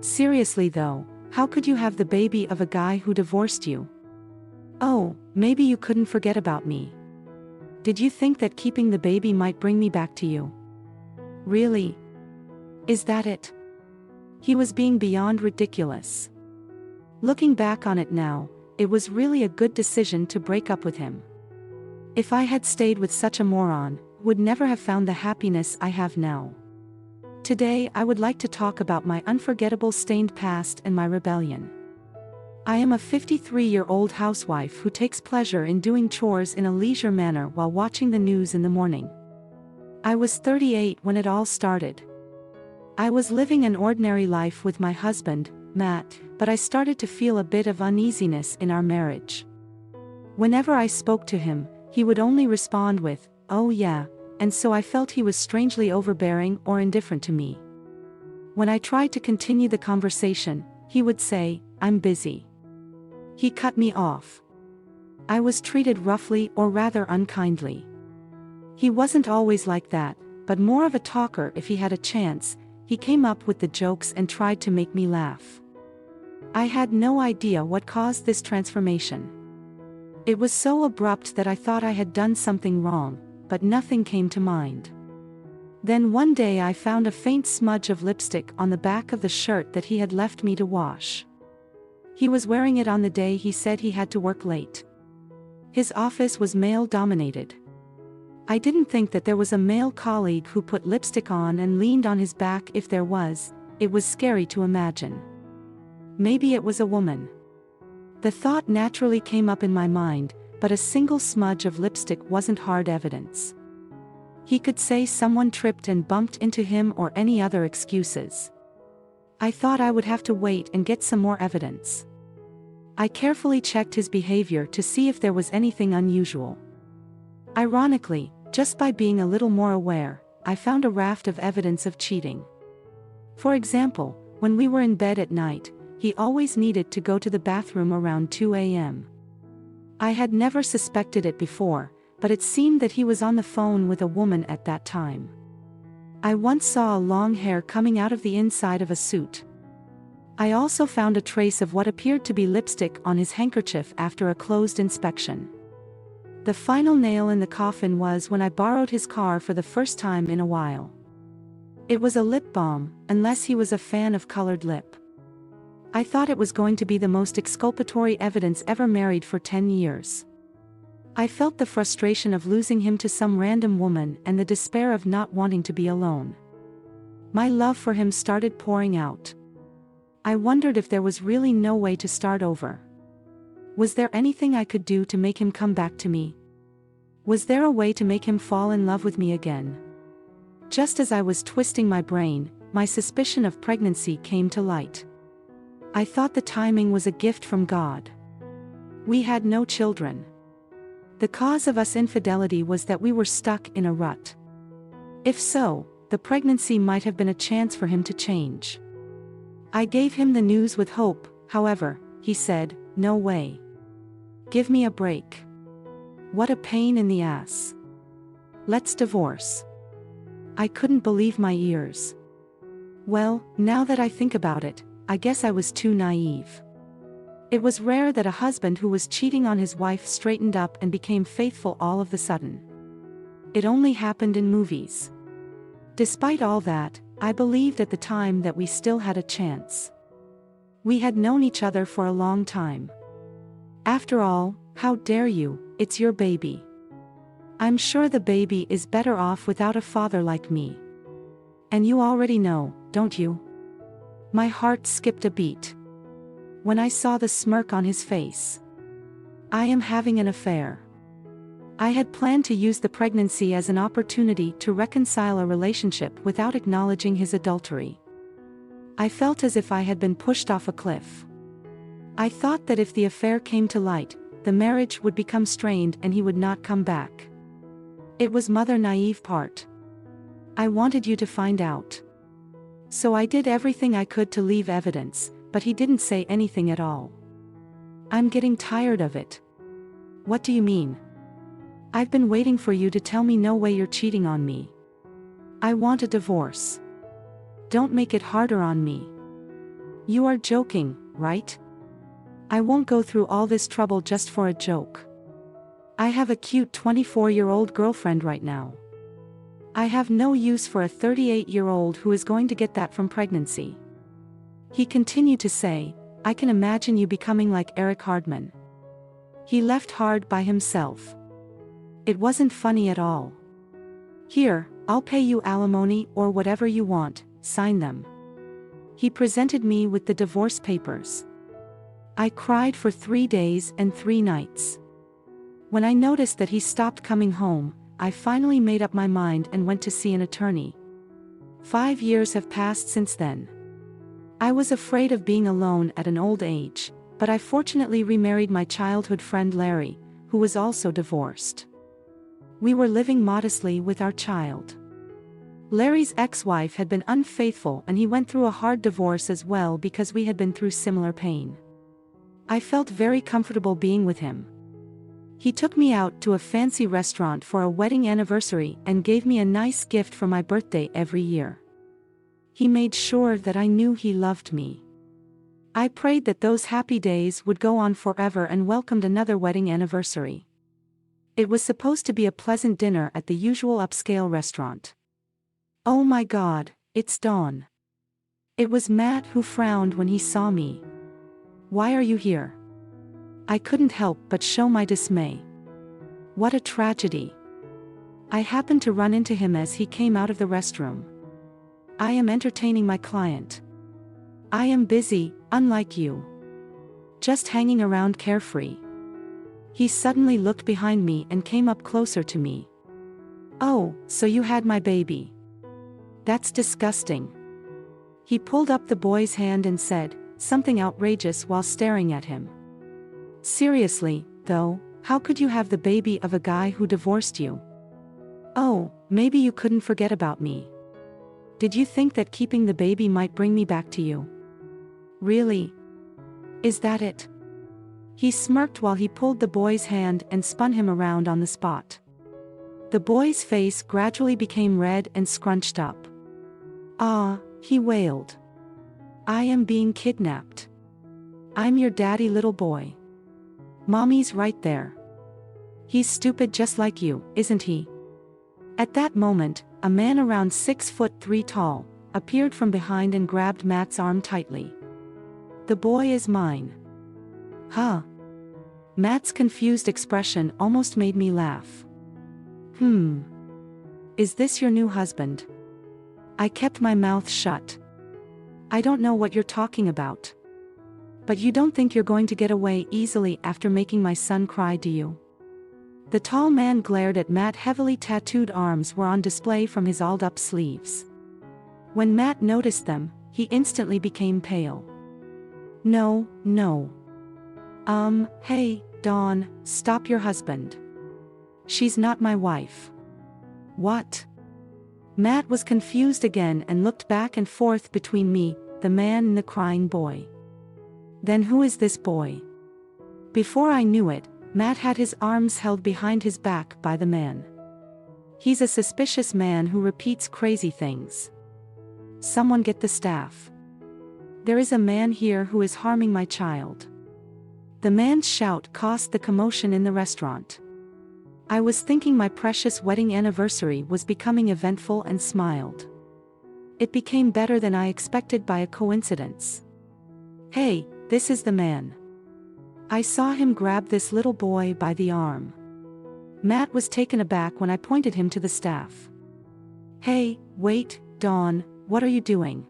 Seriously though, how could you have the baby of a guy who divorced you? Oh, maybe you couldn't forget about me. Did you think that keeping the baby might bring me back to you? Really? Is that it? He was being beyond ridiculous. Looking back on it now, it was really a good decision to break up with him. If I had stayed with such a moron, would never have found the happiness I have now. Today I would like to talk about my unforgettable stained past and my rebellion. I am a 53-year-old housewife who takes pleasure in doing chores in a leisure manner while watching the news in the morning. I was 38 when it all started. I was living an ordinary life with my husband, Matt, but I started to feel a bit of uneasiness in our marriage. Whenever I spoke to him, he would only respond with, "Oh yeah," and so I felt he was strangely overbearing or indifferent to me. When I tried to continue the conversation, he would say, "I'm busy." He cut me off. I was treated roughly or rather unkindly. He wasn't always like that, but more of a talker if he had a chance. He came up with the jokes and tried to make me laugh. I had no idea what caused this transformation. It was so abrupt that I thought I had done something wrong, but nothing came to mind. Then one day I found a faint smudge of lipstick on the back of the shirt that he had left me to wash. He was wearing it on the day he said he had to work late. His office was male-dominated. I didn't think that there was a male colleague who put lipstick on and leaned on his back. If there was, it was scary to imagine. Maybe it was a woman. The thought naturally came up in my mind, but a single smudge of lipstick wasn't hard evidence. He could say someone tripped and bumped into him or any other excuses. I thought I would have to wait and get some more evidence. I carefully checked his behavior to see if there was anything unusual. Ironically, just by being a little more aware, I found a raft of evidence of cheating. For example, when we were in bed at night, he always needed to go to the bathroom around 2 a.m. I had never suspected it before, but it seemed that he was on the phone with a woman at that time. I once saw a long hair coming out of the inside of a suit. I also found a trace of what appeared to be lipstick on his handkerchief after a closed inspection. The final nail in the coffin was when I borrowed his car for the first time in a while. It was a lip balm, unless he was a fan of colored lip. I thought it was going to be the most exculpatory evidence ever. Married for 10 years. I felt the frustration of losing him to some random woman and the despair of not wanting to be alone. My love for him started pouring out. I wondered if there was really no way to start over. Was there anything I could do to make him come back to me? Was there a way to make him fall in love with me again? Just as I was twisting my brain, my suspicion of pregnancy came to light. I thought the timing was a gift from God. We had no children. The cause of us infidelity was that we were stuck in a rut. If so, the pregnancy might have been a chance for him to change. I gave him the news with hope. However, he said, "No way. Give me a break. What a pain in the ass. Let's divorce." I couldn't believe my ears. Well, now that I think about it, I guess I was too naive. It was rare that a husband who was cheating on his wife straightened up and became faithful all of a sudden. It only happened in movies. Despite all that, I believed at the time that we still had a chance. We had known each other for a long time. After all, how dare you, it's your baby. I'm sure the baby is better off without a father like me. And you already know, don't you? My heart skipped a beat when I saw the smirk on his face. I am having an affair. I had planned to use the pregnancy as an opportunity to reconcile a relationship without acknowledging his adultery. I felt as if I had been pushed off a cliff. I thought that if the affair came to light, the marriage would become strained and he would not come back. It was mother naive part. I wanted you to find out. So I did everything I could to leave evidence, but he didn't say anything at all. I'm getting tired of it. What do you mean? I've been waiting for you to tell me no way you're cheating on me. I want a divorce. Don't make it harder on me. You are joking, right? I won't go through all this trouble just for a joke. I have a cute 24-year-old girlfriend right now. I have no use for a 38-year-old who is going to get that from pregnancy. He continued to say, I can imagine you becoming like Eric Hardman. He left hard by himself. It wasn't funny at all. Here, I'll pay you alimony or whatever you want, sign them. He presented me with the divorce papers. I cried for 3 days and 3 nights. When I noticed that he stopped coming home, I finally made up my mind and went to see an attorney. 5 years have passed since then. I was afraid of being alone at an old age, but I fortunately remarried my childhood friend Larry, who was also divorced. We were living modestly with our child. Larry's ex-wife had been unfaithful and he went through a hard divorce as well because we had been through similar pain. I felt very comfortable being with him. He took me out to a fancy restaurant for a wedding anniversary and gave me a nice gift for my birthday every year. He made sure that I knew he loved me. I prayed that those happy days would go on forever and welcomed another wedding anniversary. It was supposed to be a pleasant dinner at the usual upscale restaurant. Oh my God, it's Dawn. It was Matt who frowned when he saw me. Why are you here? I couldn't help but show my dismay. What a tragedy. I happened to run into him as he came out of the restroom. I am entertaining my client. I am busy, unlike you. Just hanging around carefree. He suddenly looked behind me and came up closer to me. Oh, so you had my baby. That's disgusting. He pulled up the boy's hand and said something outrageous while staring at him. Seriously, though, how could you have the baby of a guy who divorced you? Oh, maybe you couldn't forget about me. Did you think that keeping the baby might bring me back to you? Really? Is that it? He smirked while he pulled the boy's hand and spun him around on the spot. The boy's face gradually became red and scrunched up. Ah, he wailed. I am being kidnapped. I'm your daddy, little boy. Mommy's right there. He's stupid just like you, isn't he? At that moment, a man around 6'3" tall appeared from behind and grabbed Matt's arm tightly. The boy is mine. Huh? Matt's confused expression almost made me laugh. Is this your new husband? I kept my mouth shut. I don't know what you're talking about. But you don't think you're going to get away easily after making my son cry, do you? The tall man glared at Matt's heavily tattooed arms were on display from his oiled-up sleeves. When Matt noticed them, he instantly became pale. No. Hey, Dawn, stop your husband. She's not my wife. What? Matt was confused again and looked back and forth between me, the man and the crying boy. Then who is this boy? Before I knew it, Matt had his arms held behind his back by the man. He's a suspicious man who repeats crazy things. Someone get the staff. There is a man here who is harming my child. The man's shout caused the commotion in the restaurant. I was thinking my precious wedding anniversary was becoming eventful and smiled. It became better than I expected by a coincidence. Hey, this is the man. I saw him grab this little boy by the arm. Matt was taken aback when I pointed him to the staff. Hey, wait, Dawn, what are you doing?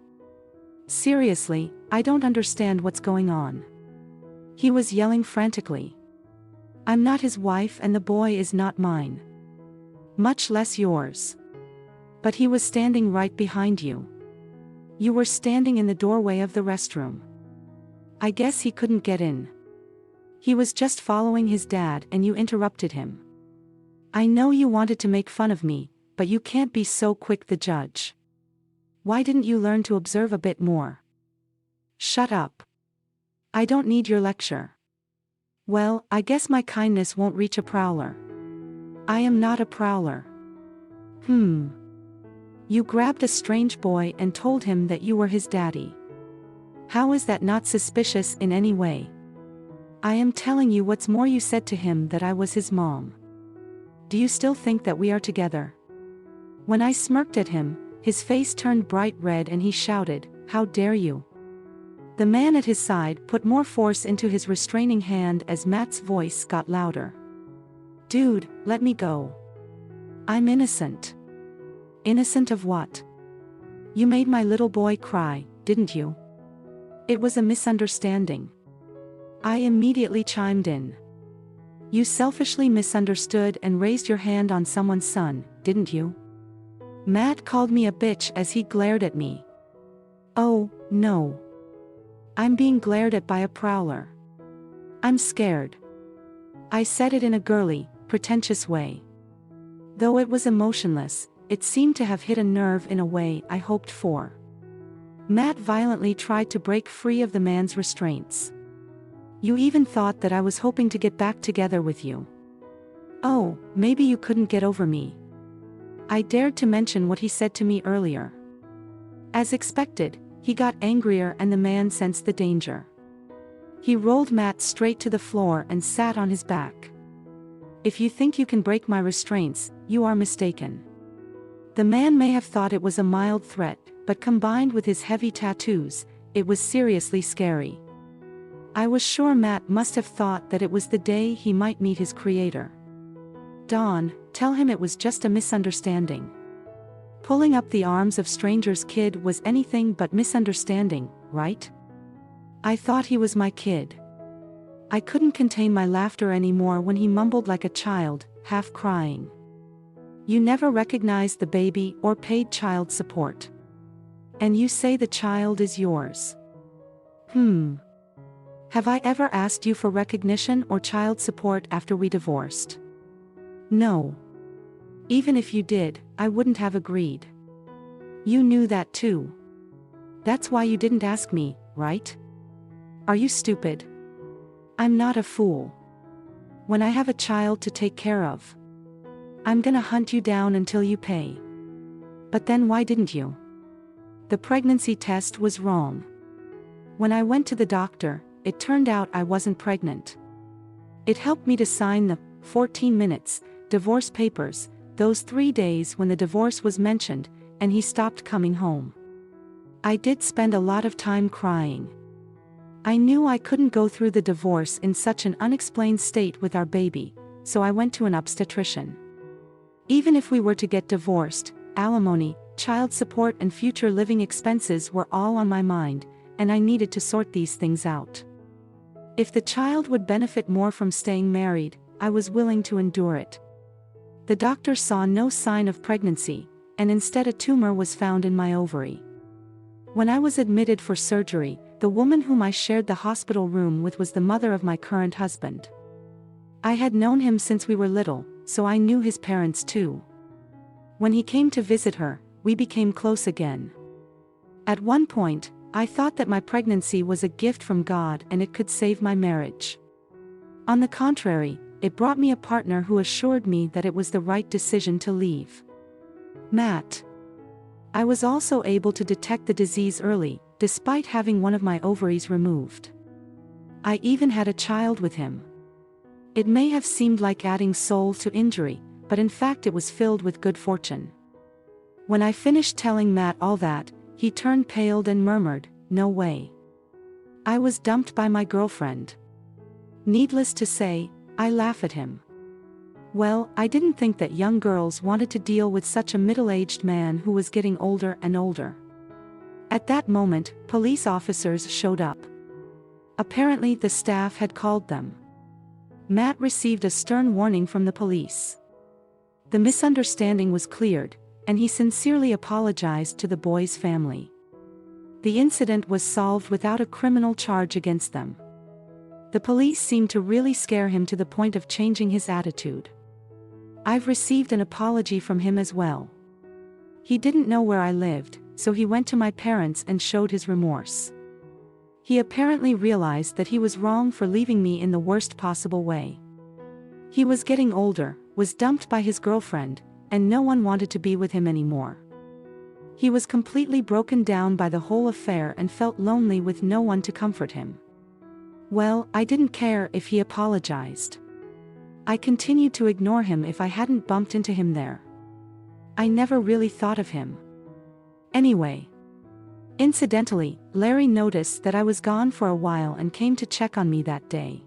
Seriously, I don't understand what's going on. He was yelling frantically. I'm not his wife and the boy is not mine. Much less yours. But he was standing right behind you. You were standing in the doorway of the restroom. I guess he couldn't get in. He was just following his dad and you interrupted him. I know you wanted to make fun of me, but you can't be so quick to judge. Why didn't you learn to observe a bit more? Shut up. I don't need your lecture. Well, I guess my kindness won't reach a prowler. I am not a prowler. You grabbed a strange boy and told him that you were his daddy. How is that not suspicious in any way? I am telling you what's more, you said to him that I was his mom. Do you still think that we are together? When I smirked at him, his face turned bright red and he shouted, "How dare you?" The man at his side put more force into his restraining hand as Matt's voice got louder. "Dude, let me go. I'm innocent." "Innocent of what? You made my little boy cry, didn't you?" "It was a misunderstanding." I immediately chimed in. "You selfishly misunderstood and raised your hand on someone's son, didn't you?" Matt called me a bitch as he glared at me. Oh, no. I'm being glared at by a prowler. I'm scared. I said it in a girly, pretentious way. Though it was emotionless, it seemed to have hit a nerve in a way I hoped for. Matt violently tried to break free of the man's restraints. "You even thought that I was hoping to get back together with you. Oh, maybe you couldn't get over me." I dared to mention what he said to me earlier. As expected, he got angrier and the man sensed the danger. He rolled Matt straight to the floor and sat on his back. "If you think you can break my restraints, you are mistaken." The man may have thought it was a mild threat, but combined with his heavy tattoos, it was seriously scary. I was sure Matt must have thought that it was the day he might meet his creator. "Dawn, tell him it was just a misunderstanding." Pulling up the arms of stranger's kid was anything but misunderstanding, right? I thought he was my kid. I couldn't contain my laughter anymore when he mumbled like a child, half crying. "You never recognized the baby or paid child support. And you say the child is yours. Have I ever asked you for recognition or child support after we divorced? No. Even if you did, I wouldn't have agreed. You knew that too. That's why you didn't ask me, right? Are you stupid? I'm not a fool. When I have a child to take care of, I'm gonna hunt you down until you pay." "But then why didn't you?" "The pregnancy test was wrong. When I went to the doctor, it turned out I wasn't pregnant. It helped me to sign the 14 minutes divorce papers, those 3 days when the divorce was mentioned, and he stopped coming home. I did spend a lot of time crying. I knew I couldn't go through the divorce in such an unexplained state with our baby, so I went to an obstetrician. Even if we were to get divorced, alimony, child support and future living expenses were all on my mind, and I needed to sort these things out. If the child would benefit more from staying married, I was willing to endure it. The doctor saw no sign of pregnancy, and instead a tumor was found in my ovary. When I was admitted for surgery, the woman whom I shared the hospital room with was the mother of my current husband. I had known him since we were little, so I knew his parents too. When he came to visit her, we became close again. At one point, I thought that my pregnancy was a gift from God and it could save my marriage. On the contrary, it brought me a partner who assured me that it was the right decision to leave. Matt. I was also able to detect the disease early, despite having one of my ovaries removed. I even had a child with him. It may have seemed like adding soul to injury, but in fact it was filled with good fortune. When I finished telling Matt all that, he turned pale and murmured, "No way. I was dumped by my girlfriend." Needless to say, I laugh at him. Well, I didn't think that young girls wanted to deal with such a middle-aged man who was getting older and older. At that moment, police officers showed up. Apparently the staff had called them. Matt received a stern warning from the police. The misunderstanding was cleared, and he sincerely apologized to the boy's family. The incident was solved without a criminal charge against them. The police seemed to really scare him to the point of changing his attitude. I've received an apology from him as well. He didn't know where I lived, so he went to my parents and showed his remorse. He apparently realized that he was wrong for leaving me in the worst possible way. He was getting older, was dumped by his girlfriend, and no one wanted to be with him anymore. He was completely broken down by the whole affair and felt lonely with no one to comfort him. Well, I didn't care if he apologized. I continued to ignore him if I hadn't bumped into him there. I never really thought of him. Anyway. Incidentally, Larry noticed that I was gone for a while and came to check on me that day.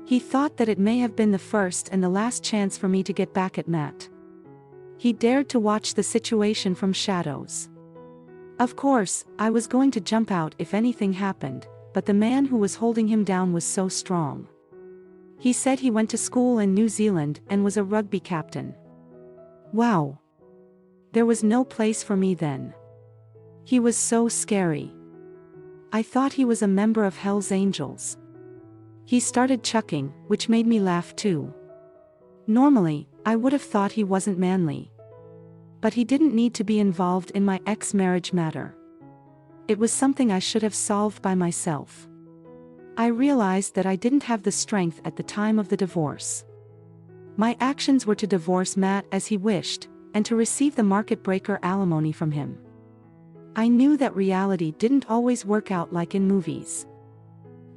He thought that it may have been the first and the last chance for me to get back at Matt. He dared to watch the situation from shadows. Of course, I was going to jump out if anything happened, but the man who was holding him down was so strong. He said he went to school in New Zealand and was a rugby captain. Wow. There was no place for me then. He was so scary. I thought he was a member of Hell's Angels. He started chucking, which made me laugh too. Normally, I would have thought he wasn't manly. But he didn't need to be involved in my ex-marriage matter. It was something I should have solved by myself. I realized that I didn't have the strength at the time of the divorce. My actions were to divorce Matt as he wished, and to receive the market breaker alimony from him. I knew that reality didn't always work out like in movies.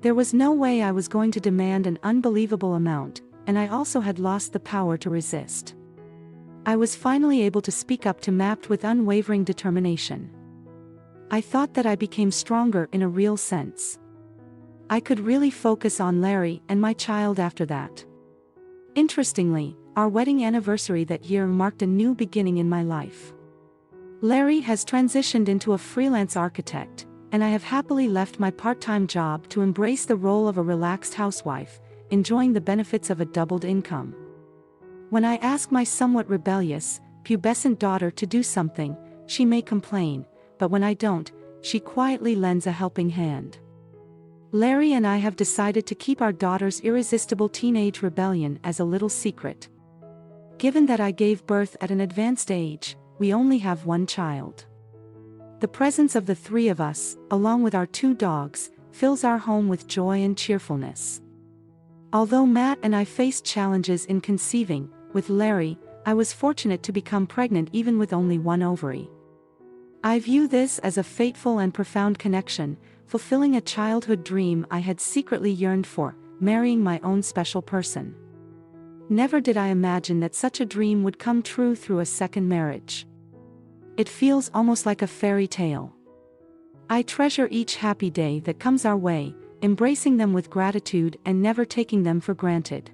There was no way I was going to demand an unbelievable amount, and I also had lost the power to resist. I was finally able to speak up to Matt with unwavering determination. I thought that I became stronger in a real sense. I could really focus on Larry and my child after that. Interestingly, our wedding anniversary that year marked a new beginning in my life. Larry has transitioned into a freelance architect, and I have happily left my part-time job to embrace the role of a relaxed housewife, enjoying the benefits of a doubled income. When I ask my somewhat rebellious, pubescent daughter to do something, she may complain, but when I don't, she quietly lends a helping hand. Larry and I have decided to keep our daughter's irresistible teenage rebellion as a little secret. Given that I gave birth at an advanced age, we only have one child. The presence of the three of us, along with our 2 dogs, fills our home with joy and cheerfulness. Although Matt and I faced challenges in conceiving, with Larry, I was fortunate to become pregnant even with only 1 ovary. I view this as a fateful and profound connection, fulfilling a childhood dream I had secretly yearned for, marrying my own special person. Never did I imagine that such a dream would come true through a second marriage. It feels almost like a fairy tale. I treasure each happy day that comes our way, embracing them with gratitude and never taking them for granted.